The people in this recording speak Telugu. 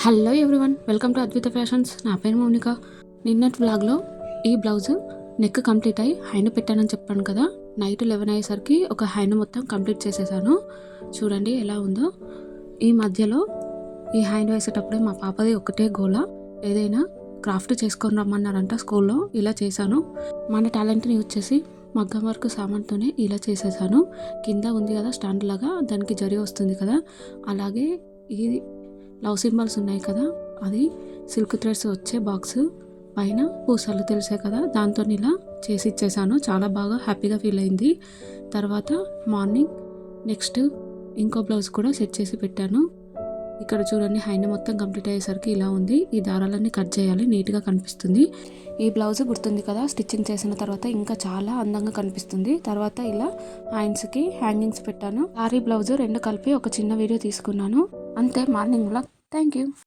Hello everyone, welcome to Advitha fashions. నా పేరు మౌనిక. నిన్నటి వ్లాగ్లో ఈ బ్లౌజ్ నెక్ కంప్లీట్ అయ్యి హ్యాండ్ పెట్టానని చెప్పాను కదా. నైట్ 11 అయ్యేసరికి ఒక హ్యాండ్ మొత్తం కంప్లీట్ చేసేసాను. చూడండి ఎలా ఉందో. ఈ మధ్యలో ఈ హ్యాండ్ వేసేటప్పుడే మా పాపది ఒకటే గోల, ఏదైనా క్రాఫ్ట్ చేసుకొని రమ్మన్నారంట స్కూల్లో. ఇలా చేశాను. మన టాలెంట్ని యూజ్ చేసి మగ్గం వర్క్ సామాన్తోనే ఇలా చేసేసాను. కింద ఉంది కదా స్టాండ్ లాగా, దానికి జరి వస్తుంది కదా, అలాగే ఈ లవ్ సింబల్స్ ఉన్నాయి కదా, అది సిల్క్ థ్రెడ్స్ వచ్చే బాక్స్ పైన పూసలు తెలిసే కదా, దాంతో ఇలా చేసి ఇచ్చేసాను. చాలా బాగా హ్యాపీగా ఫీల్ అయింది. తర్వాత మార్నింగ్ నెక్స్ట్ ఇంకో బ్లౌజ్ కూడా సెట్ చేసి పెట్టాను. ఇక్కడ చూడండి, హ్యాండ్ మొత్తం కంప్లీట్ అయ్యేసరికి ఇలా ఉంది. ఈ దారాలన్నీ కట్ చేయాలి, నీట్గా కనిపిస్తుంది. ఈ బ్లౌజ్ గుర్తుంది కదా, స్టిచ్చింగ్ చేసిన తర్వాత ఇంకా చాలా అందంగా కనిపిస్తుంది. తర్వాత ఇలా హ్యాండ్స్కి హ్యాంగింగ్స్ పెట్టాను. సారీ బ్లౌజ్ రెండు కలిపి ఒక చిన్న వీడియో తీసుకున్నాను. అంతే మార్నింగ్ వ్లాగ్. Thank you.